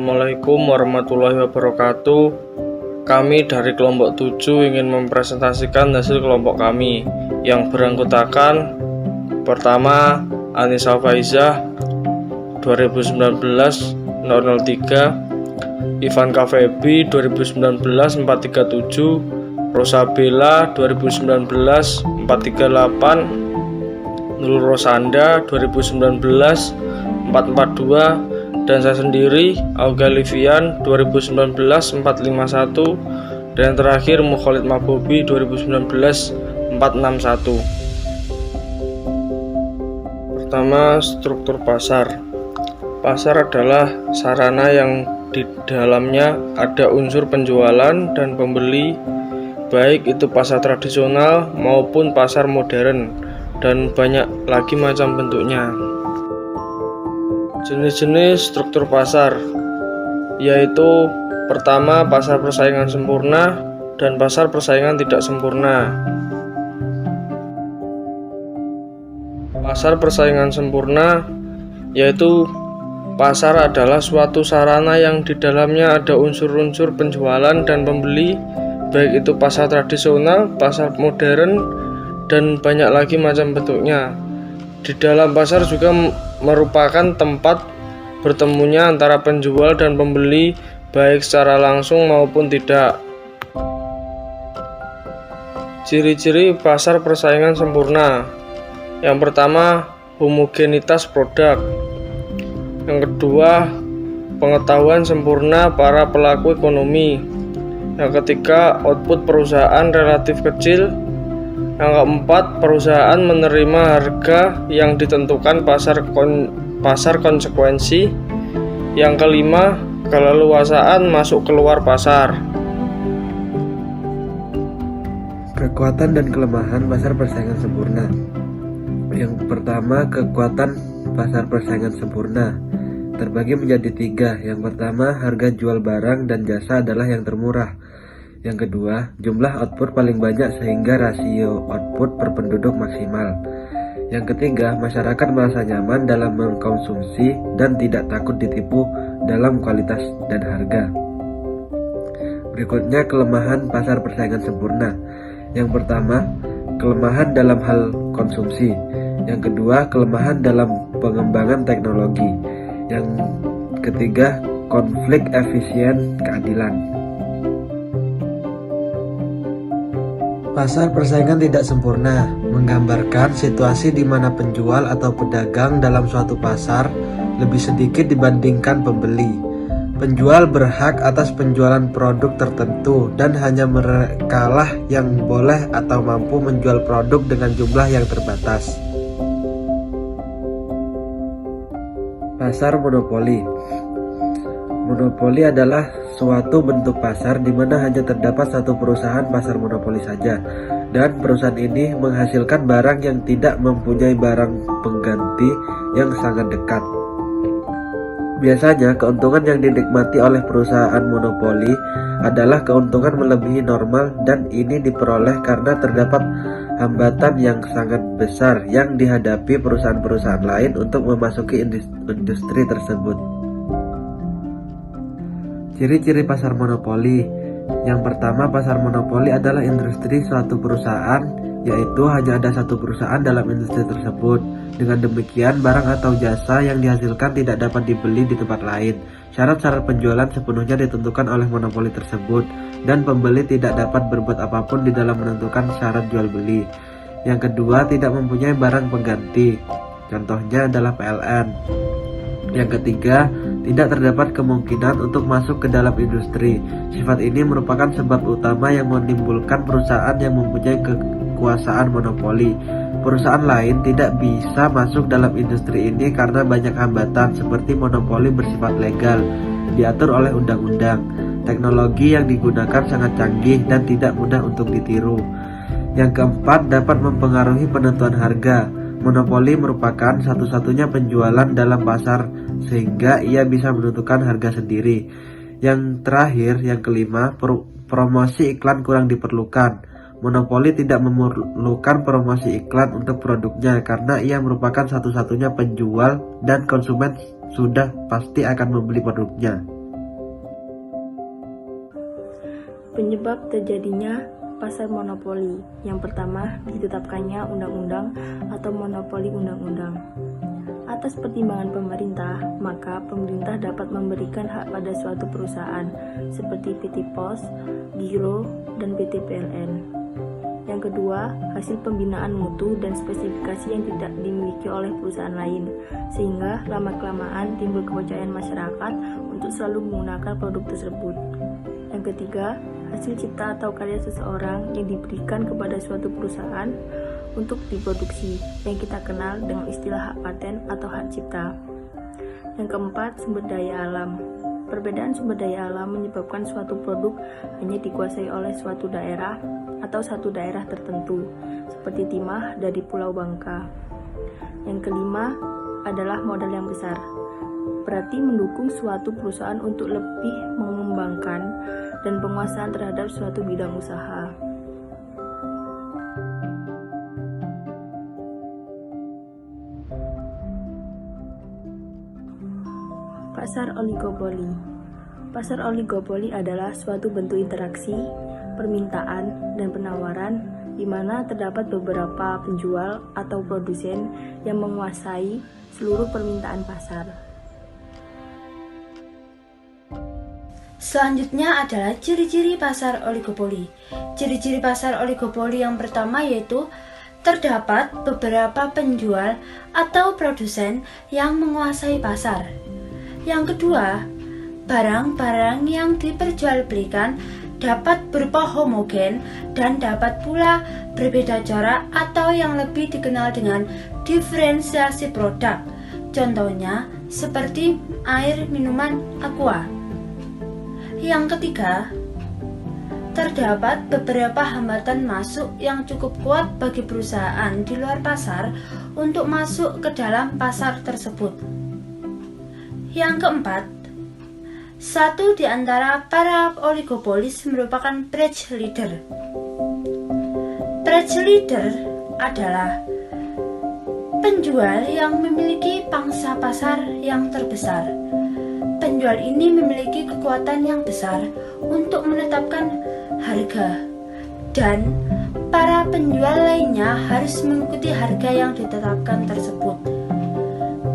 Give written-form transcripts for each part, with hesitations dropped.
Assalamualaikum warahmatullahi wabarakatuh. Kami dari kelompok 7 ingin mempresentasikan hasil kelompok kami yang beranggotakan pertama Anissa Faizah 2019 003, Ivan Kafebi 2019 437, Rosa Bella 2019 438, Nurul Rosanda 2019 442, dan saya sendiri Auga Livian 2019 451, dan terakhir Mukholid Mabobi 2019 461. Pertama, struktur pasar. Pasar adalah sarana yang di dalamnya ada unsur penjualan dan pembeli, baik itu pasar tradisional maupun pasar modern, dan banyak lagi macam bentuknya. Jenis-jenis struktur pasar yaitu pertama, pasar persaingan sempurna dan pasar persaingan tidak sempurna. Pasar persaingan sempurna yaitu pasar adalah suatu sarana yang di dalamnya ada unsur-unsur penjualan dan pembeli, baik itu pasar tradisional, pasar modern, dan banyak lagi macam bentuknya. Di dalam pasar juga merupakan tempat bertemunya antara penjual dan pembeli, baik secara langsung maupun tidak. Ciri-ciri pasar persaingan sempurna. Yang pertama, homogenitas produk. Yang kedua, pengetahuan sempurna para pelaku ekonomi. Yang ketiga, output perusahaan relatif kecil. Yang keempat, perusahaan menerima harga yang ditentukan pasar konsekuensi. Yang kelima, keleluasaan masuk keluar pasar. Kekuatan dan kelemahan pasar persaingan sempurna. Yang pertama, kekuatan pasar persaingan sempurna terbagi menjadi 3. Yang pertama, harga jual barang dan jasa adalah yang termurah. Yang kedua, jumlah output paling banyak sehingga rasio output per penduduk maksimal. Yang ketiga, masyarakat merasa nyaman dalam mengkonsumsi dan tidak takut ditipu dalam kualitas dan harga. Berikutnya, kelemahan pasar persaingan sempurna. Yang pertama, kelemahan dalam hal konsumsi. Yang kedua, kelemahan dalam pengembangan teknologi. Yang ketiga, konflik efisien keadilan. Pasar persaingan tidak sempurna menggambarkan situasi di mana penjual atau pedagang dalam suatu pasar lebih sedikit dibandingkan pembeli. Penjual berhak atas penjualan produk tertentu dan hanya merekalah yang boleh atau mampu menjual produk dengan jumlah yang terbatas. Pasar monopoli. Monopoli adalah suatu bentuk pasar di mana hanya terdapat satu perusahaan pasar monopoli saja, dan perusahaan ini menghasilkan barang yang tidak mempunyai barang pengganti yang sangat dekat. Biasanya keuntungan yang dinikmati oleh perusahaan monopoli adalah keuntungan melebihi normal, dan ini diperoleh karena terdapat hambatan yang sangat besar yang dihadapi perusahaan-perusahaan lain untuk memasuki industri tersebut. Ciri-ciri pasar monopoli. Yang pertama, pasar monopoli adalah industri suatu perusahaan, yaitu hanya ada satu perusahaan dalam industri tersebut. Dengan demikian, barang atau jasa yang dihasilkan tidak dapat dibeli di tempat lain. Syarat-syarat penjualan sepenuhnya ditentukan oleh monopoli tersebut, dan pembeli tidak dapat berbuat apapun di dalam menentukan syarat jual beli. Yang kedua, tidak mempunyai barang pengganti. Contohnya adalah PLN. Yang ketiga, tidak terdapat kemungkinan untuk masuk ke dalam industri. Sifat ini merupakan sebab utama yang menimbulkan perusahaan yang mempunyai kekuasaan monopoli. Perusahaan lain tidak bisa masuk dalam industri ini karena banyak hambatan, seperti monopoli bersifat legal, diatur oleh undang-undang. Teknologi yang digunakan sangat canggih dan tidak mudah untuk ditiru. Yang keempat, dapat mempengaruhi penentuan harga. Monopoli merupakan satu-satunya penjualan dalam pasar sehingga ia bisa menentukan harga sendiri. Yang terakhir, yang kelima, promosi iklan kurang diperlukan. Monopoli tidak memerlukan promosi iklan untuk produknya karena ia merupakan satu-satunya penjual dan konsumen sudah pasti akan membeli produknya. Penyebab terjadinya pasar monopoli. Yang pertama, ditetapkannya undang-undang atau monopoli undang-undang. Atas pertimbangan pemerintah, maka pemerintah dapat memberikan hak pada suatu perusahaan seperti PT POS, Giro, dan PT PLN. Yang kedua, hasil pembinaan mutu dan spesifikasi yang tidak dimiliki oleh perusahaan lain, sehingga lama-kelamaan timbul kepercayaan masyarakat untuk selalu menggunakan produk tersebut. Yang ketiga, hasil cipta atau karya seseorang yang diberikan kepada suatu perusahaan untuk diproduksi, yang kita kenal dengan istilah hak paten atau hak cipta. Yang keempat, sumber daya alam. Perbedaan sumber daya alam menyebabkan suatu produk hanya dikuasai oleh suatu daerah atau satu daerah tertentu, seperti timah dari Pulau Bangka. Yang kelima adalah modal yang besar. Berarti mendukung suatu perusahaan untuk lebih mengembangkan dan penguasaan terhadap suatu bidang usaha. Pasar oligopoli. Pasar oligopoli adalah suatu bentuk interaksi, permintaan, dan penawaran di mana terdapat beberapa penjual atau produsen yang menguasai seluruh permintaan pasar. Selanjutnya adalah ciri-ciri pasar oligopoli. Ciri-ciri pasar oligopoli yang pertama yaitu terdapat beberapa penjual atau produsen yang menguasai pasar. Yang kedua, barang-barang yang diperjualbelikan dapat berupa homogen dan dapat pula berbeda corak atau yang lebih dikenal dengan diferensiasi produk. Contohnya seperti air minuman aqua. Yang ketiga, terdapat beberapa hambatan masuk yang cukup kuat bagi perusahaan di luar pasar untuk masuk ke dalam pasar tersebut. Yang keempat, satu di antara para oligopolis merupakan branch leader. Branch leader adalah penjual yang memiliki pangsa pasar yang terbesar. Penjual ini memiliki kekuatan yang besar untuk menetapkan harga, dan para penjual lainnya harus mengikuti harga yang ditetapkan tersebut.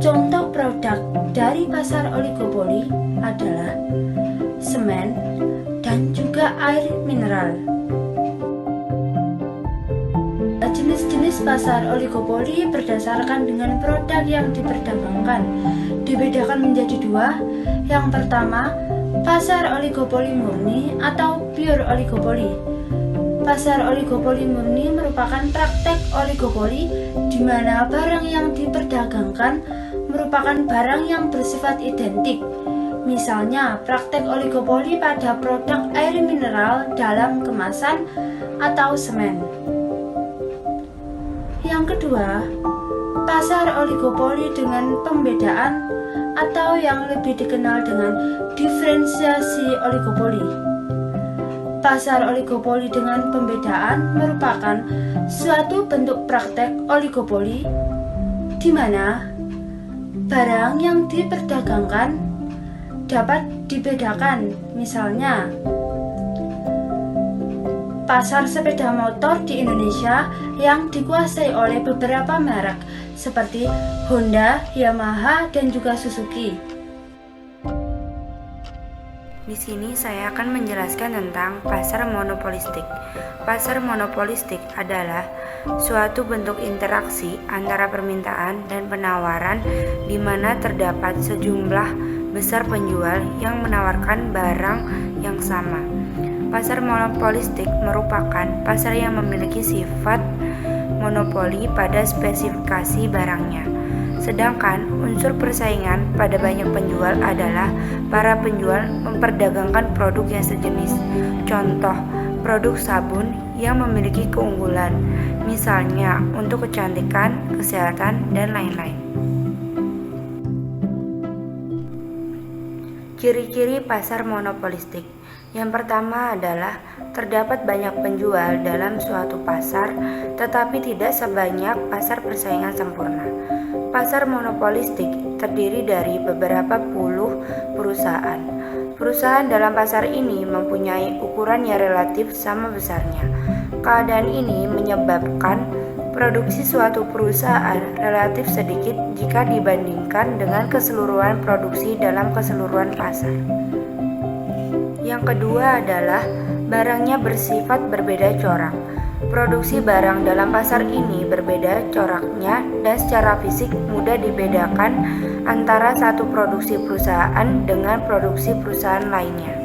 Contoh produk dari pasar oligopoli adalah semen dan juga air mineral. Jenis-jenis pasar oligopoli berdasarkan dengan produk yang diperdagangkan dibedakan menjadi dua. Yang pertama, pasar oligopoli murni atau pure oligopoli. Pasar oligopoli murni merupakan praktek oligopoli di mana barang yang diperdagangkan merupakan barang yang bersifat identik. Misalnya, praktek oligopoli pada produk air mineral dalam kemasan atau semen. Yang kedua, pasar oligopoli dengan pembedaan atau yang lebih dikenal dengan diferensiasi oligopoli. Pasar oligopoli dengan pembedaan merupakan suatu bentuk praktek oligopoli di mana barang yang diperdagangkan dapat dibedakan. Misalnya, pasar sepeda motor di Indonesia yang dikuasai oleh beberapa merek seperti Honda, Yamaha, dan juga Suzuki. Di sini saya akan menjelaskan tentang pasar monopolistik. Pasar monopolistik adalah suatu bentuk interaksi antara permintaan dan penawaran di mana terdapat sejumlah besar penjual yang menawarkan barang yang sama. Pasar monopolistik merupakan pasar yang memiliki sifat monopoli pada spesifikasi barangnya. Sedangkan unsur persaingan pada banyak penjual adalah para penjual memperdagangkan produk yang sejenis. Contoh, produk sabun yang memiliki keunggulan, misalnya untuk kecantikan, kesehatan, dan lain-lain. Ciri-ciri pasar monopolistik. Yang pertama adalah terdapat banyak penjual dalam suatu pasar, tetapi tidak sebanyak pasar persaingan sempurna. Pasar monopolistik terdiri dari beberapa puluh perusahaan. Perusahaan dalam pasar ini mempunyai ukuran yang relatif sama besarnya. Keadaan ini menyebabkan produksi suatu perusahaan relatif sedikit jika dibandingkan dengan keseluruhan produksi dalam keseluruhan pasar. Yang kedua adalah barangnya bersifat berbeda corak. Produksi barang dalam pasar ini berbeda coraknya dan secara fisik mudah dibedakan antara satu produksi perusahaan dengan produksi perusahaan lainnya.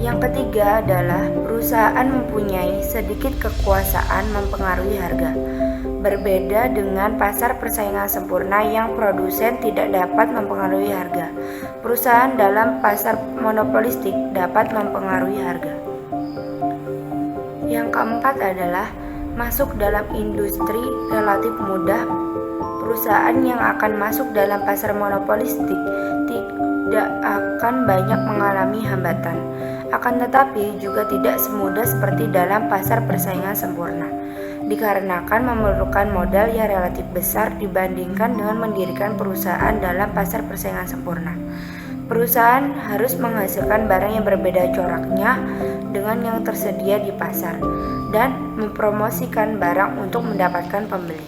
Yang ketiga adalah perusahaan mempunyai sedikit kekuasaan mempengaruhi harga. Berbeda dengan pasar persaingan sempurna yang produsen tidak dapat mempengaruhi harga. Perusahaan dalam pasar monopolistik dapat mempengaruhi harga. Yang keempat adalah masuk dalam industri relatif mudah. Perusahaan yang akan masuk dalam pasar monopolistik tidak akan banyak mengalami hambatan. Akan tetapi juga tidak semudah seperti dalam pasar persaingan sempurna, dikarenakan memerlukan modal yang relatif besar dibandingkan dengan mendirikan perusahaan dalam pasar persaingan sempurna. Perusahaan harus menghasilkan barang yang berbeda coraknya dengan yang tersedia di pasar dan mempromosikan barang untuk mendapatkan pembeli.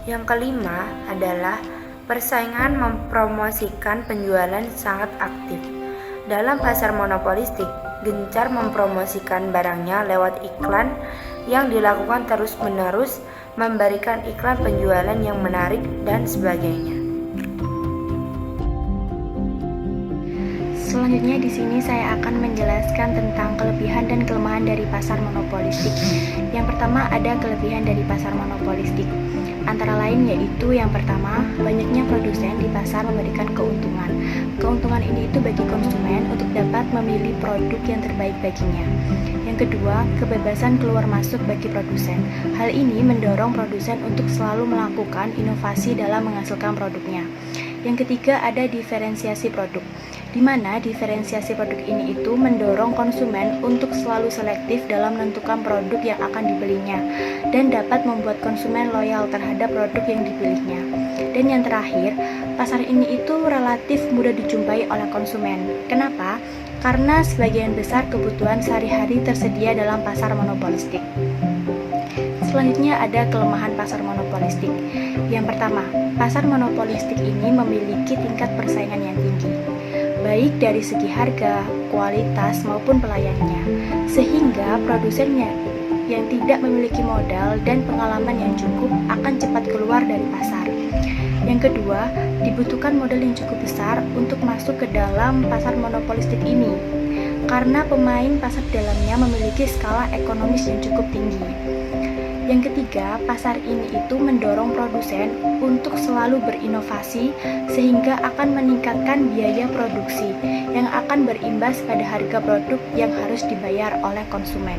Yang kelima adalah persaingan mempromosikan penjualan sangat aktif. Dalam pasar monopolistik, gencar mempromosikan barangnya lewat iklan yang dilakukan terus-menerus, memberikan iklan penjualan yang menarik, dan sebagainya. Selanjutnya di sini saya akan menjelaskan tentang kelebihan dan kelemahan dari pasar monopolistik. Yang pertama ada kelebihan dari pasar monopolistik. Antara lain yaitu yang pertama, banyaknya produsen di pasar memberikan keuntungan. Keuntungan ini itu bagi konsumen untuk dapat memilih produk yang terbaik baginya. Yang kedua, kebebasan keluar masuk bagi produsen. Hal ini mendorong produsen untuk selalu melakukan inovasi dalam menghasilkan produknya. Yang ketiga ada diferensiasi produk, di mana diferensiasi produk ini itu mendorong konsumen untuk selalu selektif dalam menentukan produk yang akan dibelinya dan dapat membuat konsumen loyal terhadap produk yang dipilihnya. Dan yang terakhir, pasar ini itu relatif mudah dijumpai oleh konsumen. Kenapa? Karena sebagian besar kebutuhan sehari-hari tersedia dalam pasar monopolistik. Selanjutnya ada kelemahan pasar monopolistik. Yang pertama, pasar monopolistik ini memiliki tingkat persaingan yang tinggi, baik dari segi harga, kualitas, maupun pelayanannya, sehingga produsennya yang tidak memiliki modal dan pengalaman yang cukup akan cepat keluar dari pasar. Yang kedua, dibutuhkan modal yang cukup besar untuk masuk ke dalam pasar monopolistik ini, karena pemain pasar dalamnya memiliki skala ekonomis yang cukup tinggi. Yang ketiga, pasar ini itu mendorong produsen untuk selalu berinovasi sehingga akan meningkatkan biaya produksi yang akan berimbas pada harga produk yang harus dibayar oleh konsumen.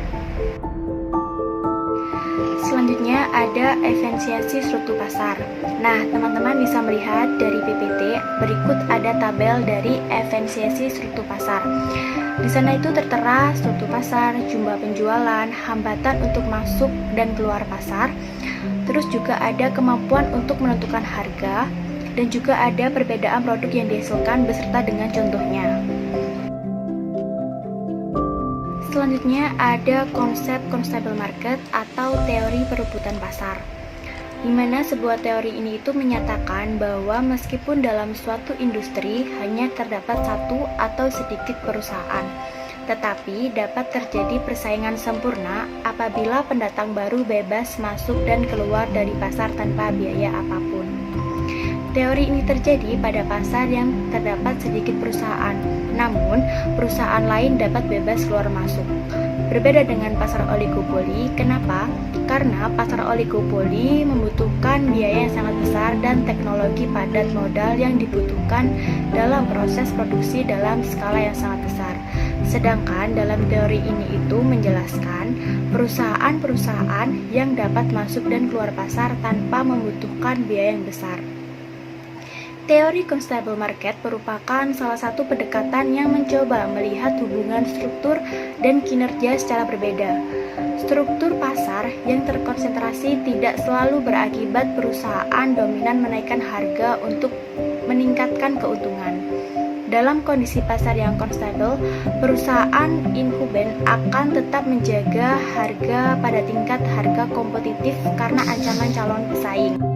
Selanjutnya ada efisiensi struktur pasar. Nah, teman-teman bisa melihat dari PPT, berikut ada tabel dari efisiensi struktur pasar. Di sana itu tertera struktur pasar, jumlah penjualan, hambatan untuk masuk dan keluar pasar. Terus juga ada kemampuan untuk menentukan harga dan juga ada perbedaan produk yang dihasilkan beserta dengan contohnya. Selanjutnya ada konsep constable market atau teori perebutan pasar, di mana sebuah teori ini itu menyatakan bahwa meskipun dalam suatu industri hanya terdapat satu atau sedikit perusahaan, tetapi dapat terjadi persaingan sempurna apabila pendatang baru bebas masuk dan keluar dari pasar tanpa biaya apapun. Teori ini terjadi pada pasar yang terdapat sedikit perusahaan, namun perusahaan lain dapat bebas keluar masuk. Berbeda dengan pasar oligopoli. Kenapa? Karena pasar oligopoli membutuhkan biaya yang sangat besar dan teknologi padat modal yang dibutuhkan dalam proses produksi dalam skala yang sangat besar. Sedangkan dalam teori ini itu menjelaskan perusahaan-perusahaan yang dapat masuk dan keluar pasar tanpa membutuhkan biaya yang besar. Teori constable market merupakan salah satu pendekatan yang mencoba melihat hubungan struktur dan kinerja secara berbeda. Struktur pasar yang terkonsentrasi tidak selalu berakibat perusahaan dominan menaikkan harga untuk meningkatkan keuntungan. Dalam kondisi pasar yang konstabel, perusahaan incumbent akan tetap menjaga harga pada tingkat harga kompetitif karena ancaman calon pesaing.